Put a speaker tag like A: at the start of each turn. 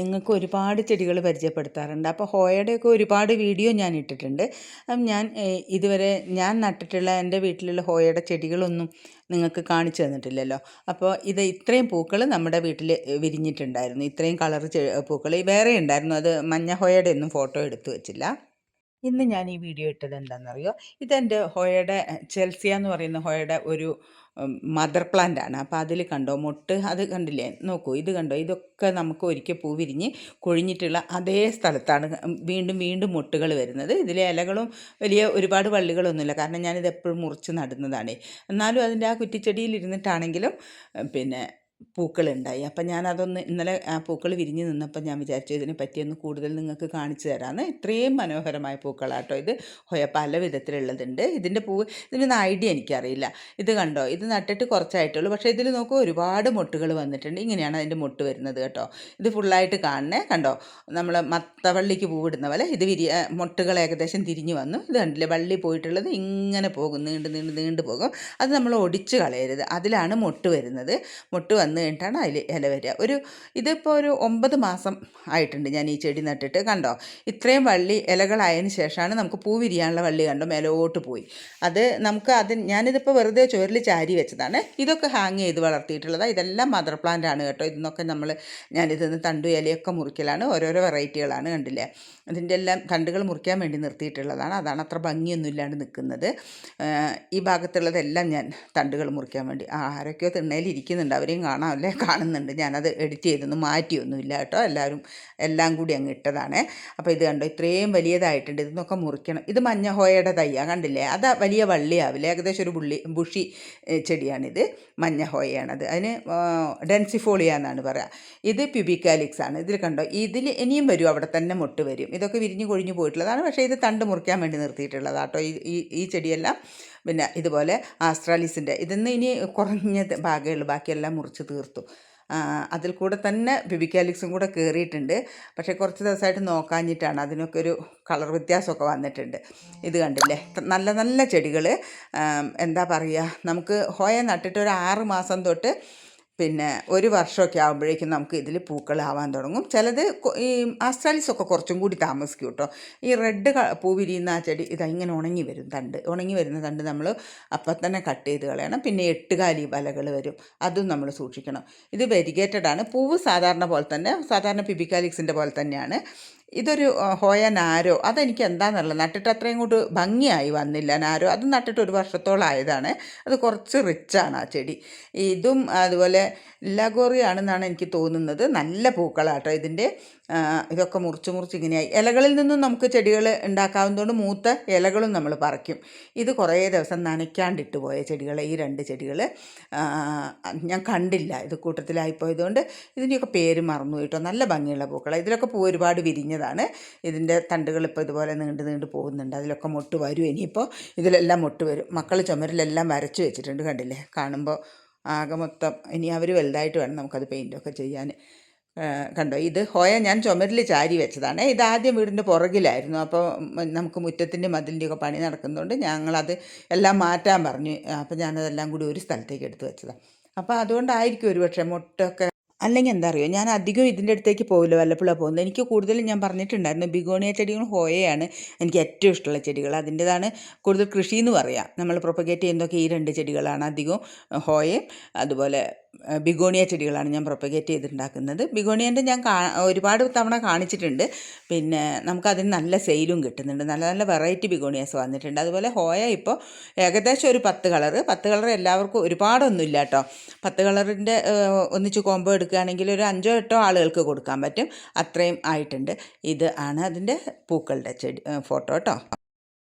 A: നിങ്ങൾക്ക് ഒരുപാട് ചെടികൾ പരിചയപ്പെടുത്താറുണ്ട്. അപ്പോൾ ഹോയയുടെയൊക്കെ ഒരുപാട് വീഡിയോ ഞാൻ ഇട്ടിട്ടുണ്ട്. ഞാൻ ഇതുവരെ ഞാൻ നട്ടിട്ടുള്ള എൻ്റെ വീട്ടിലുള്ള ഹോയയുടെ ചെടികളൊന്നും നിങ്ങൾക്ക് കാണിച്ചു തന്നിട്ടില്ലല്ലോ. അപ്പോൾ ഇത് ഇത്രയും പൂക്കൾ നമ്മുടെ വീട്ടിൽ വിരിഞ്ഞിട്ടുണ്ടായിരുന്നു. ഇത്രയും കളർ പൂക്കൾ വേറെ ഉണ്ടായിരുന്നു. അത് മഞ്ഞ ഹോയയുടെ ഒന്നും ഫോട്ടോ എടുത്തു വെച്ചില്ല. ഇന്ന് ഞാൻ ഈ വീഡിയോ ഇട്ടത് എന്താണെന്നറിയോ? ഇതെൻ്റെ ഹോയയുടെ ചെൽസിയ എന്ന് പറയുന്ന ഹോയയുടെ ഒരു മദർ പ്ലാന്റ് ആണ്. അപ്പോൾ അതിൽ കണ്ടോ മൊട്ട്, അത് കണ്ടില്ലേ? നോക്കൂ, ഇത് കണ്ടോ? ഇതൊക്കെ നമുക്ക് ഒരിക്കൽ പൂ വിരിഞ്ഞ് കൊഴിഞ്ഞിട്ടുള്ള അതേ സ്ഥലത്താണ് വീണ്ടും വീണ്ടും മൊട്ടുകൾ വരുന്നത്. ഇതിലെ ഇലകളും വലിയ ഒരുപാട് വള്ളികളൊന്നുമില്ല, കാരണം ഞാനിത് എപ്പോഴും മുറിച്ച് നടുന്നതാണ്. എന്നാലും അതിൻ്റെ ആ കുറ്റിച്ചെടിയിൽ ഇരുന്നിട്ടാണെങ്കിലും പിന്നെ പൂക്കളുണ്ടായി. അപ്പം ഞാനതൊന്ന് ഇന്നലെ ആ പൂക്കൾ വിരിഞ്ഞ് നിന്നപ്പോൾ ഞാൻ വിചാരിച്ചു ഇതിനെ പറ്റിയൊന്ന് കൂടുതൽ നിങ്ങൾക്ക് കാണിച്ചു തരാമെന്ന്. ഇത്രയും മനോഹരമായ പൂക്കളാട്ടോ ഇത്. ഹൊയ പല വിധത്തിലുള്ളതുണ്ട്. ഇതിൻ്റെ പൂവ്, ഇതിനൊന്നും ഐഡിയ എനിക്കറിയില്ല. ഇത് കണ്ടോ? ഇത് നട്ടിട്ട് കുറച്ചായിട്ടുള്ളൂ, പക്ഷേ ഇതിൽ നോക്കൂ ഒരുപാട് മൊട്ടുകൾ വന്നിട്ടുണ്ട്. ഇങ്ങനെയാണ് അതിൻ്റെ മൊട്ട് വരുന്നത് കേട്ടോ. ഇത് ഫുള്ളായിട്ട് കാണണേ, കണ്ടോ? നമ്മൾ മത്തവള്ളിക്ക് പൂവിടുന്ന പോലെ ഇത് മൊട്ടുകൾ ഏകദേശം തിരിഞ്ഞു വന്നു. ഇത് കണ്ടില്ലേ? വള്ളി പോയിട്ടുള്ളത് ഇങ്ങനെ പോകും, നീണ്ടു പോകും. അത് നമ്മൾ ഒടിച്ച് കളയരുത്. അതിലാണ് മൊട്ട് വരുന്നത്. മൊട്ട് വന്നു കഴിഞ്ഞിട്ടാണ് അതിൽ ഇല വരിക. ഇതിപ്പോൾ ഒരു 9 മാസം ആയിട്ടുണ്ട് ഞാൻ ഈ ചെടി നട്ടിട്ട്. കണ്ടോ? ഇത്രയും വള്ളി ഇലകളായതിന് ശേഷമാണ് നമുക്ക് പൂ വിരിയാനുള്ള വള്ളി കണ്ടോ മേലോട്ട് പോയി. ഞാനിതിപ്പോൾ വെറുതെ ചുവരിൽ ചാരി വെച്ചതാണ്. ഇതൊക്കെ ഹാങ് ചെയ്ത് വളർത്തിയിട്ടുള്ളതാണ്. ഇതെല്ലാം മദർ പ്ലാന്റ് ആണ് കേട്ടോ. ഇതിന്നൊക്കെ ഞാനിതിന്ന് തണ്ടു ഇലയൊക്കെ മുറിക്കലാണ്. ഓരോരോ വെറൈറ്റികളാണ്, കണ്ടില്ലേ? അതിൻ്റെ എല്ലാം തണ്ടുകൾ മുറിക്കാൻ വേണ്ടി നിർത്തിയിട്ടുള്ളതാണ്. അതാണ് അത്ര ഭംഗിയൊന്നും ഇല്ലാണ്ട് നിൽക്കുന്നത്. ഈ ഭാഗത്തുള്ളതെല്ലാം ഞാൻ തണ്ടുകൾ മുറിക്കാൻ വേണ്ടി ആരൊക്കെയോ തിണ്ണയിൽ ഇരിക്കുന്നുണ്ട്, അവരെയും കാണുന്നുണ്ട്. ഞാനത് എഡിറ്റ് ചെയ്തൊന്നും മാറ്റിയൊന്നുമില്ല കേട്ടോ. എല്ലാം കൂടി അങ്ങ് ഇട്ടതാണ്. അപ്പോൾ ഇത് കണ്ടോ? ഇത്രയും വലിയതായിട്ടുണ്ട്. ഇതൊക്കെ മുറിക്കണം. ഇത് മഞ്ഞ ഹോയയുടെ തയ്യാ, കണ്ടില്ലേ? അത് വലിയ വള്ളിയാവില്ല, ഏകദേശം ഒരു ബുഷി ചെടിയാണിത്. മഞ്ഞ ഹോയയാണത്. അതിന് ഡെൻസിഫോളിയ എന്നാണ് പറയുക. ഇത് പ്യൂബിക്കാലിക്സ് ആണ്. ഇതിൽ കണ്ടോ? ഇതിൽ ഇനിയും വരും, അവിടെ തന്നെ മൊട്ട് വരും. ഇതൊക്കെ വിരിഞ്ഞ് കൊഴിഞ്ഞു പോയിട്ടുള്ളതാണ്, പക്ഷേ ഇത് തണ്ട് മുറിക്കാൻ വേണ്ടി നിർത്തിയിട്ടുള്ളതാട്ടോ ഈ ചെടിയെല്ലാം. പിന്നെ ഇതുപോലെ ആസ്ട്രാലിസിൻ്റെ ഇതിന്ന് ഇനി കുറഞ്ഞ ഭാഗമേ ഉള്ളൂ, ബാക്കിയെല്ലാം മുറിച്ച് തീർത്തു. അതിൽ കൂടെ തന്നെ പ്യൂബിക്കാലിക്സും കൂടെ കയറിയിട്ടുണ്ട്. പക്ഷേ കുറച്ച് ദിവസമായിട്ട് നോക്കാഞ്ഞിട്ടാണ്, അതിനൊക്കെ ഒരു കളർ വ്യത്യാസമൊക്കെ വന്നിട്ടുണ്ട്. ഇത് കണ്ടില്ലേ? നല്ല നല്ല ചെടികൾ. എന്താ പറയുക, നമുക്ക് ഹോയ നട്ടിട്ട് ഒരു 6 മാസം തൊട്ട് പിന്നെ ഒരു വർഷമൊക്കെ ആകുമ്പോഴേക്കും നമുക്ക് ഇതിൽ പൂക്കളാവാൻ തുടങ്ങും. ചിലത് ഈ ആസ്ട്രാലിസൊക്കെ കുറച്ചും കൂടി താമസിക്കും കേട്ടോ. ഈ റെഡ് പൂ വിരിയുന്ന ആ ചെടി ഇങ്ങനെ ഉണങ്ങി വരുന്ന തണ്ട് നമ്മൾ അപ്പം തന്നെ കട്ട് ചെയ്ത് കളയണം. പിന്നെ 8 കാലി വലകൾ വരും, അതും നമ്മൾ സൂക്ഷിക്കണം. ഇത് വെരിഗേറ്റഡ് ആണ്. പൂവ് സാധാരണ പ്യൂബിക്കാലിക്സിൻ്റെ പോലെ തന്നെയാണ്. ഇതൊരു ഹോയ നാരോ, അതെനിക്ക് എന്താണെന്നുള്ളത് നട്ടിട്ട് അത്രയും കൂട്ട് ഭംഗിയായി വന്നില്ല. നാരോ അത് നട്ടിട്ട് ഒരു വർഷത്തോളം ആയതാണ്. അത് കുറച്ച് റിച്ചാണ് ആ ചെടി. ഇതും അതുപോലെ ലഗോറിയാണെന്നാണ് എനിക്ക് തോന്നുന്നത്. നല്ല പൂക്കളാട്ടോ ഇതിൻ്റെ. ഇതൊക്കെ മുറിച്ച് ഇങ്ങനെയായി. ഇലകളിൽ നിന്നും നമുക്ക് ചെടികൾ ഉണ്ടാക്കാവുന്നതുകൊണ്ട് മൂത്ത ഇലകളും നമ്മൾ പറിക്കും. ഇത് കുറേ ദിവസം നനയ്ക്കാണ്ടിട്ട് പോയ ചെടികൾ, ഈ 2 ചെടികൾ ഞാൻ കണ്ടില്ല. ഇത് കൂട്ടത്തിലായിപ്പോയതുകൊണ്ട് ഇതിൻ്റെയൊക്കെ പേര് മറന്നു കേട്ടോ. നല്ല ഭംഗിയുള്ള പൂക്കളാണ്. ഇതിലൊക്കെ പൂ ഒരുപാട് വിരിഞ്ഞതാണ്. ഇതിൻ്റെ തണ്ടുകൾ ഇപ്പോൾ ഇതുപോലെ നീണ്ടു പോകുന്നുണ്ട്. അതിലൊക്കെ മൊട്ട് വരും. ഇനിയിപ്പോൾ ഇതിലെല്ലാം മൊട്ട് വരും. മക്കൾ ചുമരിലെല്ലാം വരച്ച് വെച്ചിട്ടുണ്ട്, കണ്ടില്ലേ? കാണുമ്പോൾ ആകെ മൊത്തം ഇനി അവർ വലുതായിട്ട് വേണം നമുക്കത് പെയിൻറ്റൊക്കെ ചെയ്യാൻ. കണ്ടോ? ഇത് ഹോയ ഞാൻ ചുമരിൽ ചാരി വെച്ചതാണ്. ഇതാദ്യം വീടിൻ്റെ പുറകിലായിരുന്നു. അപ്പോൾ നമുക്ക് മുറ്റത്തിൻ്റെ മതിലിൻ്റെയൊക്കെ പണി നടക്കുന്നതുകൊണ്ട് ഞങ്ങളത് എല്ലാം മാറ്റാൻ പറഞ്ഞു. അപ്പോൾ ഞാനതെല്ലാം കൂടി ഒരു സ്ഥലത്തേക്ക് എടുത്ത് വെച്ചതാണ്. അപ്പോൾ അതുകൊണ്ടായിരിക്കും ഒരുപക്ഷെ മൊട്ടൊക്കെ. അല്ലെങ്കിൽ എന്താ അറിയോ, ഞാൻ അധികം ഇതിൻ്റെ അടുത്തേക്ക് പോകില്ല, വല്ലപ്പോഴാണ് പോകുന്നത്. എനിക്ക് കൂടുതലും ഞാൻ പറഞ്ഞിട്ടുണ്ടായിരുന്നു, ബിഗോണിയ ചെടികളും ഹോയയാണ് എനിക്ക് ഏറ്റവും ഇഷ്ടമുള്ള ചെടികൾ. അതിൻ്റേതാണ് കൂടുതൽ കൃഷി എന്ന് പറയാം. നമ്മൾ പ്രൊപ്പഗേറ്റ് ചെയ്യുന്നതൊക്കെ ഈ 2 ചെടികളാണ് അധികവും. ഹോയയും അതുപോലെ ബിഗോണിയ ചെടികളാണ് ഞാൻ പ്രൊപ്പഗേറ്റ് ചെയ്തിട്ടുണ്ടാക്കുന്നത്. ബിഗോണിയൻ്റെ ഞാൻ ഒരുപാട് തവണ കാണിച്ചിട്ടുണ്ട്. പിന്നെ നമുക്കതിന് നല്ല സെയിലും കിട്ടുന്നുണ്ട്. നല്ല നല്ല വെറൈറ്റി ബിഗോണിയാസ് വന്നിട്ടുണ്ട്. അതുപോലെ ഹോയ ഇപ്പോൾ ഏകദേശം ഒരു 10 കളർ എല്ലാവർക്കും ഒരുപാടൊന്നുമില്ല കേട്ടോ. 10 കളറിൻ്റെ ഒന്നിച്ച് കോംബോ എടുക്കുകയാണെങ്കിൽ ഒരു 5 8 ആളുകൾക്ക് കൊടുക്കാൻ പറ്റും. അത്രയും ആയിട്ടുണ്ട്. ഇത് ആണ് അതിൻ്റെ പൂക്കളുടെ ഫോട്ടോ കേട്ടോ.